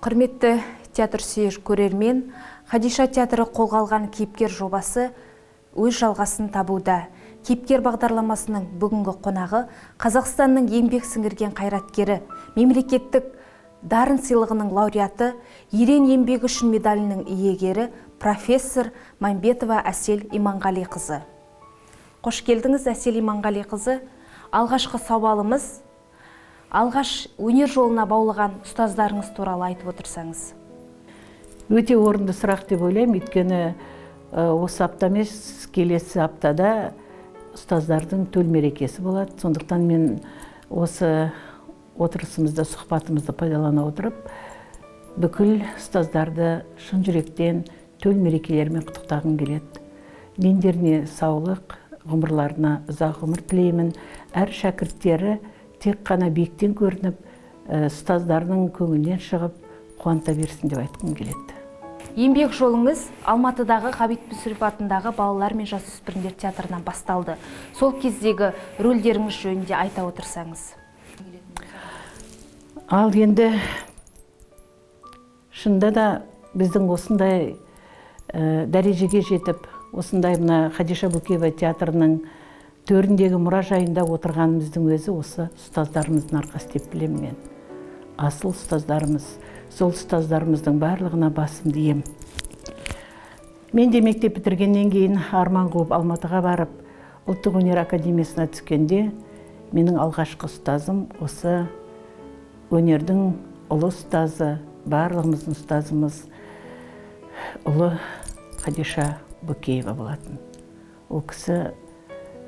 Құрметті театр сүйер көрермен, Хадиша театры қолға алған кейіпкер жобасы өз жалғасын табуда. Кейіпкер бағдарламасының бүгінгі қонағы Қазақстанның еңбек сіңірген қайраткері, мемлекеттік дарын сыйлығының лауреаты, ерен еңбегі үшін медалінің иегері профессор Мамбетова Әсел Иманғалиқызы. Қош келдіңіз, Әсел Иманғалиқызы. Алғашқы сауалымыз, алғаш өнер жолына баулыған ұстаздарыңыз туралы айтып отырсаңыз. Өте орынды сұрақ деп ойлаймын, өйткені осы апта емес, келесі аптада ұстаздардың төл мерекесі болады. Сондықтан мен осы отырысымызда, сұхбатымызды пайдалана отырып, бүкіл ұстаздарды шын жүректен төл мерекелерімен құттықтағым келеді. Дендеріне саулық, ғұмырларына ұзақ ғұмыр тілеймін. Әр шәкірттері тек қана биіктен көрініп, ұстаздарының көңілінен шығып, қуанта берсін деп айтқым келеді. Еңбек жолыңыз Алматыдағы Ғабит Мүсірепов атындағы балалар мен жасөспірімдер театрынан басталды. Сол кездегі рөлдеріңіз жөнінде айта отырсаңыз. Ал енді шынында да біздің осындай дәрежеге жетіп, осындай мына Хадиша Бөкеева театрының төріндегі мұражайында отырғанымыздың өзі осы ұстаздарымыздың арқасы деп білемін мен. Асыл ұстаздарымыз, сол ұстаздарымыздың барлығына басымды ием. Мен де мектеп бітіргеннен кейін арман қуып Алматыға барып, Ұлттық өнер академиясына түскенде, менің алғашқы ұстазым осы өнердің ұлы ұстазы, барлығымыздың ұстазымыз ұлы Хадиша Бөкеева болатын. Ол кісі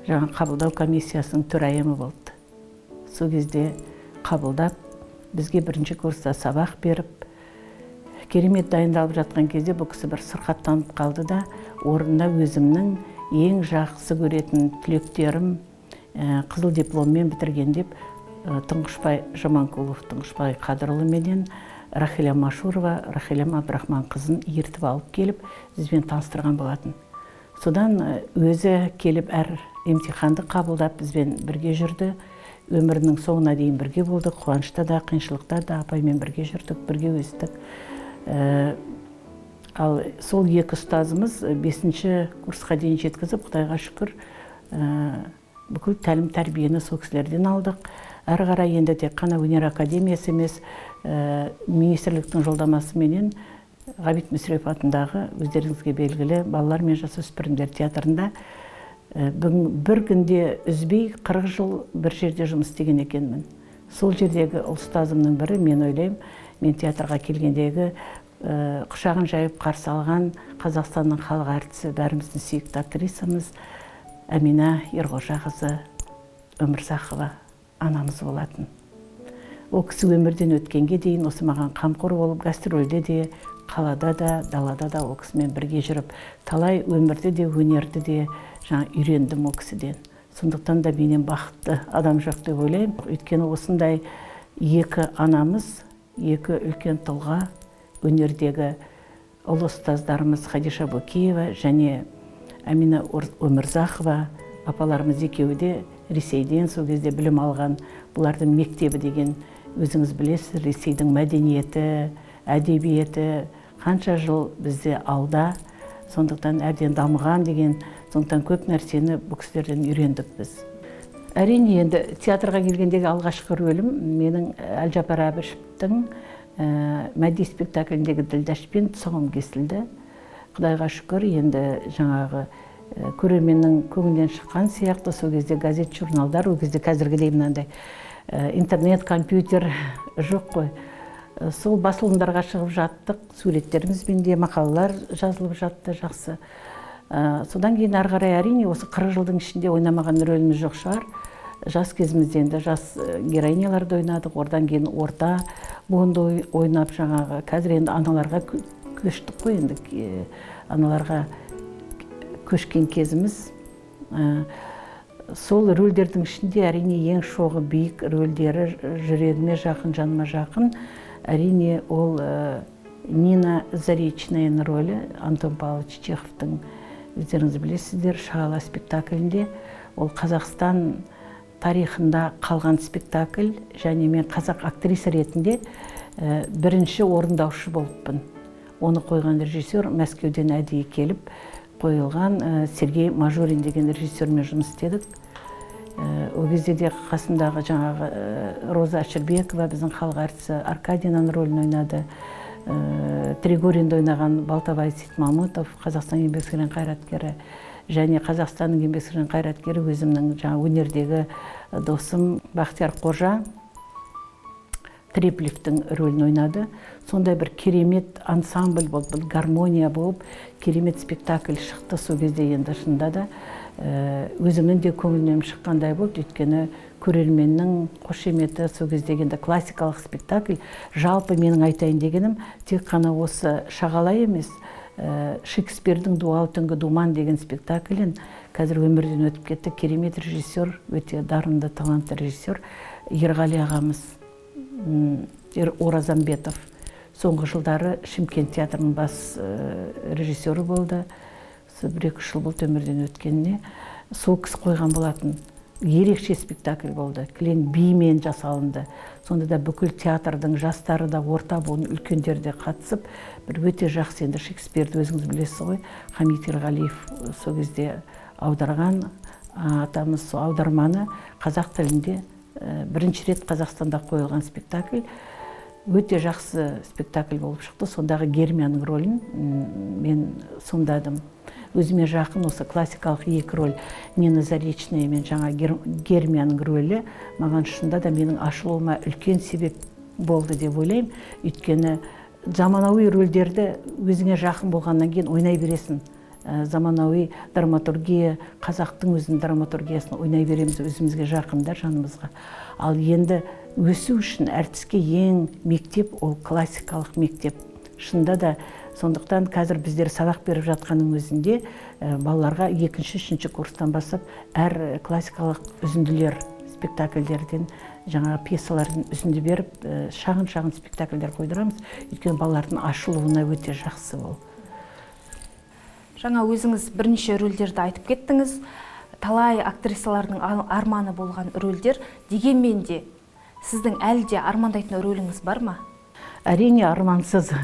жаңа қабылдау комиссиясының төрайымы болды. Сол кезде қабылдап, бізге бірінші курста сабақ беріп, керемет дайындалып жатқан кезде бұл кісі бір сырқаттанып қалды да, орнына өзімнің ең жақсы көретін түлектерім қызыл дипломмен бітірген деп Тұңғышбай Жаманқұлов, Тұңғышбай Қадырұлы менен Рахиля Машурова, Рахиля Абдрахман қызын ертіп алып келіп, бізбен таныстырған болатын. Содан өзі келіп әр емтиханды қабылдап бізбен бірге жүрді. Өмірінің соңына дейін бірге болдық, қуанышта да, қиыншылықта да апаймен бірге жүрдік, бірге өстік. Ал сол екі ұстазымыз 5-ші курсқа дейін жеткізіп, Құдайға шүкір, бүкіл тәлім тәрбиені сол кісілерден алдық. Әрі қарай енді тек қана өнер академиясы емес, министрліктің жолдамасы менен Ғабит Мүсірепов атындағы өздеріңізге белгілі балалар мен жасөспірімдер театрында бір күнде үзбей 40 жыл бір жерде жұмыс істеген екенмін. Сол жердегі ұстазымның бірі, мен ойлаймын, мен театрға келгендегі құшағын жайып қарсы алған Қазақстанның халық әртісі, бәріміздің сүйікті актрисамыз Әмина Ерғожақызы Өмірзақова анамыз болатын. Ол кісі өмірден өткенге дейін осы маған қамқор болып, гастрольде де, қалада да, далада да ол кісімен бірге жүріп, талай өмірді де, өнерді де үйрендім ол кісіден. Сондықтан да менен бақытты адам жоқ деп ойлаймын. Өйткені осындай екі анамыз, екі үлкен тұлға, өнердегі ұлы ұстаздарымыз Хадиша Бөкеева және Әмина Өмірзақова апаларымыз екеуі де Ресейден сол кезде білім алған. Бұлардың мектебі деген өзіңіз білесіз, Ресейдің мәдениеті, әдебиеті қанша жыл бізде алда, сондықтан әбден дамыған деген, сондықтан көп нәрсені бұл кісілерден үйрендік біз. Әрине, енді театрға келгендегі алғашқы рөлім менің Әлжапар Әбішевтің мәди спектакліндегі Ділдашпен тұсауым кесілді. Құдайға шүкір, енді жаңағы көрерменнің көңілінен шыққан сияқты, сол кезде газет, журналдар, ол кезде қазіргідей мынандай интернет, компьютер жоқ қой. Сол басылымдарға шығып жаттық, суреттерімізбен де мақалалар жазылып жатты жақсы. Содан кейін ары қарай әрине осы 40 жылдың ішінде ойнамаған рөліміз жоқ шығар. Жас кезімізде енді жас героиняларды ойнадық, одан кейін орта буынды ойнап жаңағы. Қазір енді аналарға көштік қой, енді аналарға көшкен кезіміз. Сол рөлдердің ішінде әрине ең шоғы биік рөлдері жүрегіме жақын, жаныма жақын. Әрине ол Нина Заречныйның рөлі Антон Павлович Чеховтың, өздеріңіз білесіздер, Шағала спектаклінде. Ол Қазақстан тарихында қалған спектакль, және мен қазақ актриса ретінде бірінші орындаушы болыппын. Оны қойған режиссер Мәскеуден әдейі келіп қойылған Сергей Мажорин деген режиссермен жұмыс істедік. Ол кезде де қасымдағы жаңағы Роза Ашырбекова, біздің халық әртісі Аркадияның рөлін ойнады. Тригоринді ойнаған Балтабай Сейтмамытов, Қазақстан еңбек сіңірген қайраткері, және Қазақстанның еңбек сіңірген қайраткері өзімнің жаңа өнердегі досым Бақтияр Қожа Треплевтің рөлін ойнады. Сондай бір керемет ансамбль болып, гармония болып, керемет спектакль шықты. Сол кезде енді шынында да өзімнің де көңілімнен шыққандай болды. Өйткені көрерменнің қошеметі, сол кездегі енді классикалық спектакль. Жалпы менің айтайын дегенім, тек қана осы Шағалай емес, Шекспирдің Дуал түнгі думан деген спектаклін қазір өмірден өтіп кетті. Керемет режиссер, өте дарынды, талантты режиссер Ерғали ағамыз, Оразамбетов. Соңғы жылдары Шымкент театрының бас режиссері болды. Бір-екі жыл болды өмірден өткеніне. Сол кісі қойған болатын. Ерекше спектакль болды. Кілең бимен жасалынды. Сонда да бүкіл театрдың жастары да, орта буын үлкендері де қатысып, бір өте жақсы. Енді Шекспирді өзіңіз білесіз ғой, Хамит Ерғалиев сол кезде аударған. Атамыз сол аударманы қазақ тілінде бірінші рет Қазақстанда қойылған спектакль. Өте жақсы спектакль болып шықты. Сондағы Гермияның рөлін мен сомдадым. Өзіме жақын осы классикалық екі рөл, Нина Заречная мен жаңа Гермияның рөлі маған шында да менің ашылуыма үлкен себеп болды деп ойлаймын. Өйткені заманауи рөлдерді өзіңе жақын болғаннан кейін ойнай бересің. Заманауи драматургия, қазақтың өзінің драматургиясын ойнай береміз өзімізге жақында, жанымызға. Ал енді өсу үшін әртіске ең мектеп ол классикалық мектеп. Шында да сондықтан қазір біздер сабақ беріп жатқанның өзінде балаларға 2-3 курстан бастап әр классикалық үзінділер, спектакльдерден, жаңа пьесалардың үзінді беріп, шағын-шағын спектакльдер қойдырамыз. Өйткені балалардың ашылуына өте жақсы ол. Жаңа өзіңіз бірнеше рөлдерді айтып кеттіңіз. Талай актрисалардың арманы болған рөлдер, дегенмен де сіздің әлде армандайтын рөліңіз бар ма? Әрине армансыз.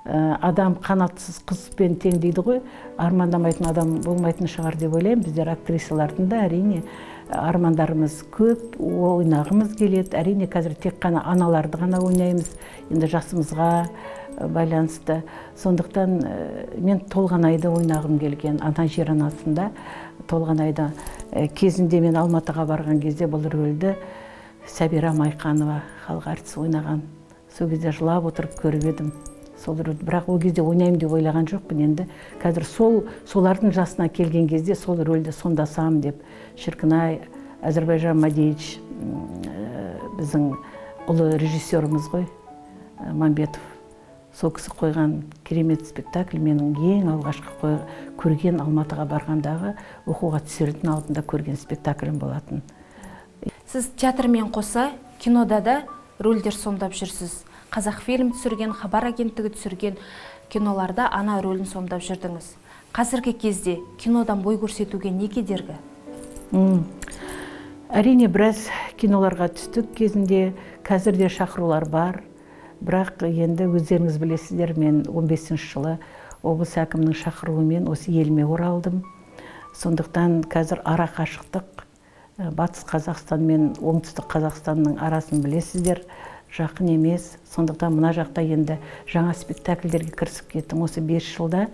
Адам қанатсыз қызбен тең дейді ғой. Армандамайтын адам болмайтын шығар деп ойлаймын. Біздер актрисалардың да әрине армандарымыз көп, ойнағымыз келеді. Әрине қазір тек қана аналарды ғана ойнаймыз. Енді жасымызға байланысты. Сондықтан мен Толғанайды ойнағым келген. Ана жер анасында Толғанайды кезінде мен Алматыға барған кезде бұл рөлді Сәбира Майқанова халық әртісі ойнаған. Сол кезде жылап отырып көріп едім. Бірақ ол кезде ойнаймын деп ойлаған жоқпын. Енді қазір солардың жасына келген кезде сол рөлді сомдасам деп. Шіркін-ай, Әзірбайжан Мадеевич біздің ұлы режиссеріміз ғой, Мамбетов. Сол кісі қойған керемет спектакль менің ең алғашқы көрген Алматыға барғандағы оқуға түсердің алдында көрген спектаклім болатын. Сіз театрмен қоса кинода да рөлдер сомдап жүрсіз. Қазақфильм түсірген, Хабар агенттігі түсірген киноларда ана рөлін сомдап жүрдіңіз. Қазіргі кезде кинодан бой көрсетуге не кедергі? Әрине біраз киноларға түстік кезінде, қазірде шақырулар бар. Бірақ енді өздеріңіз білесіздер, мен 15 жылы облыс әкімінің шақыруымен осы еліме оралдым. Сондықтан қазір ара қашықтық Батыс Қазақстан мен Оңтүстік Қазақстанның арасын білесіздер, жақын емес. Сондықтан мына жақта енді жаңа спектакльдерге кірісіп кеттім. Осы 5 жылда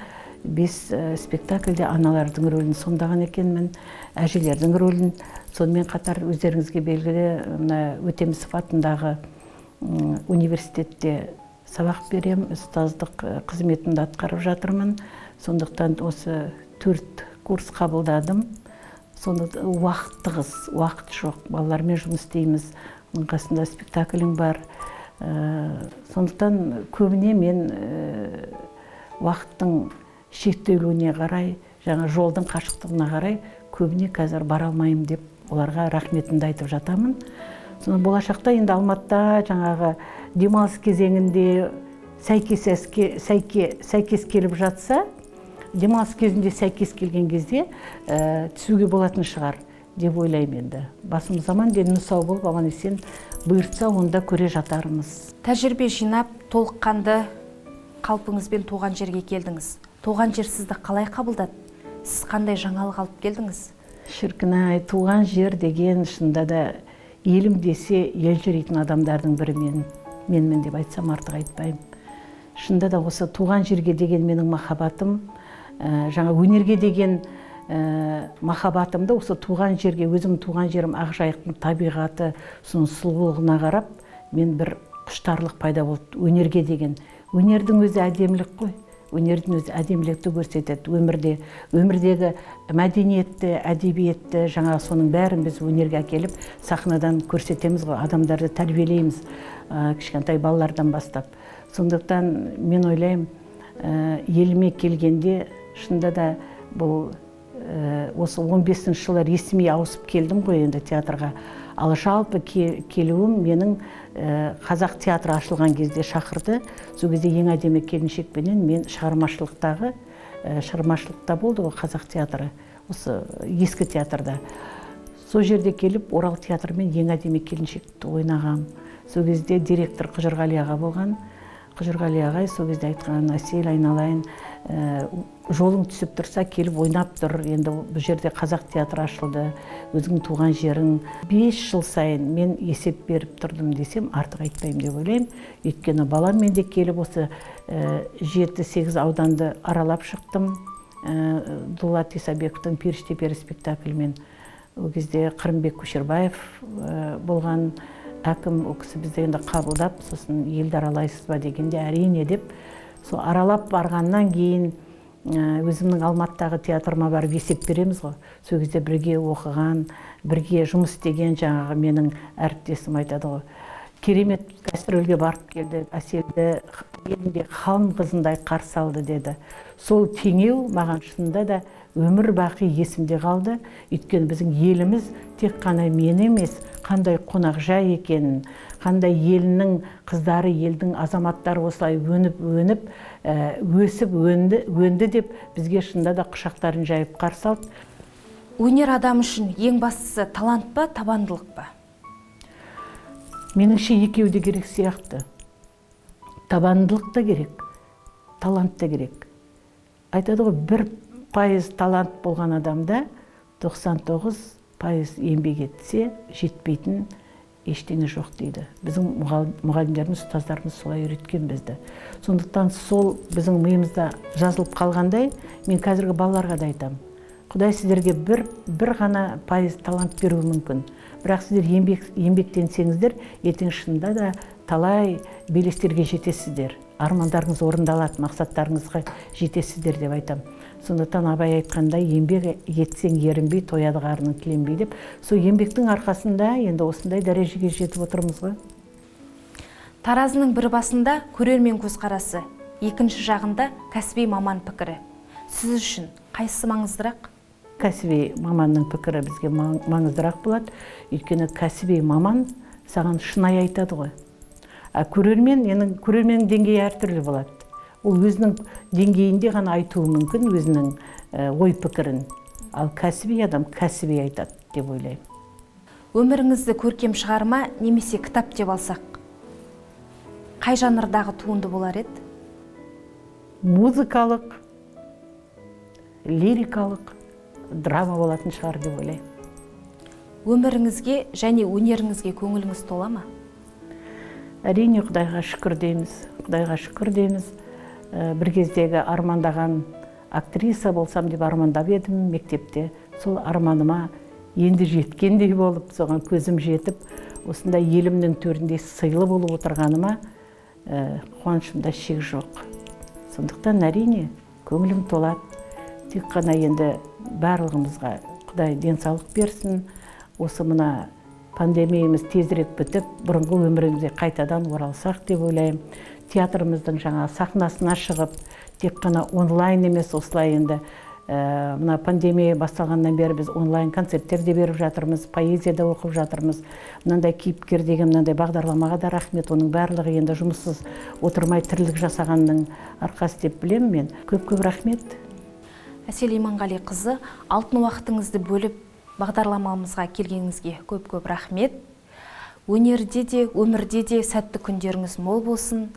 5 спектакльде аналардың рөлін сомдаған екенмін, әжелердің рөлін. Сонымен қатар өздеріңізге белгілі Өтемісов атындағы университетте сабақ берем, ұстаздық қызметімді атқарып жатырмын. Сондықтан осы 4 курс қабылдадым. Сондықтан уақыт тығыз, уақыт жоқ. Балалармен жұмыс істейміз. Оның қасында спектаклім бар. Сондықтан көбіне мен уақыттың шектеуліне қарай, жаңа жолдың қашықтығына қарай көбіне қазір бара алмаймын деп оларға рахметімді айтып жатамын. Болашақта енді Алматыда жаңағы демалыс кезеңінде сәйкес келіп жатса, демалыс кезінде сәйкес келген кезде түсуге болатын шығар. деп ойлаймын енді. Басымыз заман деніміз сау болып, аман есен бұйыртса, онда көре жатармыз. Тәжірибе жинап, толыққанды қалпыңызбен туған жерге келдіңіз. Туған жер сізді қалай қабылдады? Сіз қандай жаңалық алып келдіңіз? Шіркін-ай, туған жер деген шында да елім десе ел жүретін адамдардың бірі менмін деп айтсам артық айтпаймын. Шында да осы туған жерге деген менің махаббатым, жаңа өнерге деген махаббатымды осы туған жерге, өзім туған жерім Ақжайықтың табиғаты, соның сұлулығына қарап, мен бір құштарлық пайда болды өнерге деген. Өнердің өзі әдемілік қой. Өнердің өзі әдемілікті көрсетеді. Өмірдегі мәдениетті, әдебиетті, жаңа соның бәрін біз өнерге әкеліп, сахнадан көрсетеміз ғой, адамдарды тәрбиелейміз, кішкентай балалардан бастап. Сондықтан мен ойлаймын, еліме келгенде, шында да бұл осы 15 жылы ресми ауысып келдім ғой енді театрға. Ал жалпы келуім менің қазақ театры ашылған кезде шақырды. Сол кезде ең әдемі келіншекпенен мен шығармашылықта болды ғой қазақ театры, осы ескі театрда. Сол жерде келіп, Орал театрымен ең әдемі келіншекті ойнағам. Сол кезде директор Қыжырғали аға болған. Қыжырғали ағай сол кезде айтқан: Әсел, айналайын, жолың түсіп тұрса келіп ойнап тұр. Енді бұл жерде қазақ театры ашылды, өзің туған жерің. 5 жыл сайын мен есеп беріп тұрдым десем, артық айтпаймын деп ойлаймын. Өйткені баламмен де келіп осы 7-8 ауданды аралап шықтым. Дулат Исабековтың Періште пері спектаклімен. Ол кезде Қырымбек Көшербаев болған әкім, ол кісі бізді енді қабылдап, сосын елді аралайсыз ба дегенде әрине деп, сол аралап барғаннан кейін өзімнің Алматыдағы театрыма барып есеп береміз ғой. Сол кезде бірге оқыған, бірге жұмыс істеген жаңағы менің әріптесім айтады ғой: керемет гастрольге барып келді, Әселді елінде хан қызындай қарсы алды деді. Сол теңеу маған шынында да өмір бақи есімде қалды. Өйткені біздің еліміз тек қана мен емес, қандай қонақ жай екенін, қандай елінің қыздары, елдің азаматтары осылай өніп, өсіп, өнді деп бізге шында да құшақтарын жайып қарсы алды. Өнер адам үшін ең бастысы талант па, табандылық па? Меніңше екеуі де керек сияқты. Табандылық та керек, талант та керек. Айтады ғой, 1% талант болған адамда 99% еңбек етсе жетпейтін ештеңе жоқ дейді. Біздің мұғалімдеріміз, ұстаздарымыз солай үйреткен бізді. Сондықтан сол біздің миымызда жазылып қалғандай, мен қазіргі балаларға да айтамын: Құдай сіздерге бір ғана пайыз талант беруі мүмкін. Бірақ сіздер еңбектенсеңіздер, ертең шынында да талай белестерге жетесіздер. Армандарыңыз орындалады, мақсаттарыңызға жетесіздер деп айтам. Сондықтан Абай айтқандай, еңбек етсең ерінбей, тояды қарның тіленбей деп. Сол еңбектің арқасында енді осындай дәрежеге жетіп отырмыз ғой. Таразының бір басында көрермен көзқарасы, екінші жағында кәсіби маман пікірі. Сіз үшін қайсысы маңыздырақ? Кәсіби маманның пікірі бізге маңыздырақ болады. Өйткені кәсіби маман саған шынайы айтады ғой. Көрерменнің деңгейі әртүрлі болады. Ол өзінің деңгейінде ғана айтуы мүмкін өзінің ой пікірін. Ал кәсіби адам кәсіби айтады деп ойлаймын. Өміріңізді көркем шығарма немесе кітап деп алсақ, қай жанрдағы туынды болар еді? Музыкалық, лирикалық, драма болатын шығар деп ойлаймын. Өміріңізге және өнеріңізге көңіліңіз тола ма? Әрине, Құдайға шүкір дейміз. Бір кездегі армандаған актриса болсам деп армандап едім мектепте. Сол арманыма енді жеткендей болып, соған көзім жетіп, осындай елімнің төрінде сыйлы болып отырғаныма қуанышымда шек жоқ. Сондықтан әрине көңілім толады. Тек қана енді барлығымызға Құдай денсаулық берсін. Осы мына пандемиямыз тезірек бітіп, бұрынғы өмірімізге қайтадан оралсақ деп ойлаймын. Театрымыздың жаңа сахнасына шығып, тек қана онлайн емес, осылай енді мына пандемия басталғаннан бері біз онлайн концерттерде беріп жатырмыз, поэзияда оқып жатырмыз. Мынандай кейіпкер деген мынандай бағдарламаға да рахмет. Оның барлығы енді жұмыссыз отырмай тірлік жасағанның арқасы деп білемін мен. Көп рахмет. Әсел Иманғали қызы, алтын уақытыңызды бөліп бағдарламамызға келгеніңізге көп-көп рахмет. Өнерде де, өмірде де сәтті күндеріңіз мол болсын.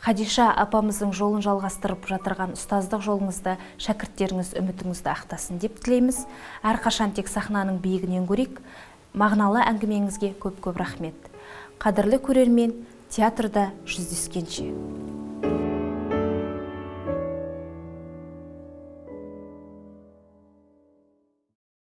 Хадиша апамыздың жолын жалғастырып жатырған ұстаздық жолыңызда шәкірттеріңіз үмітіңізді ақтасын деп тілейміз. Әрқашан тек сахнаның биігінен көрейік. Мағыналы әңгімеңізге көп-көп рахмет. Қадірлі көрермен, театрда жүздескенше.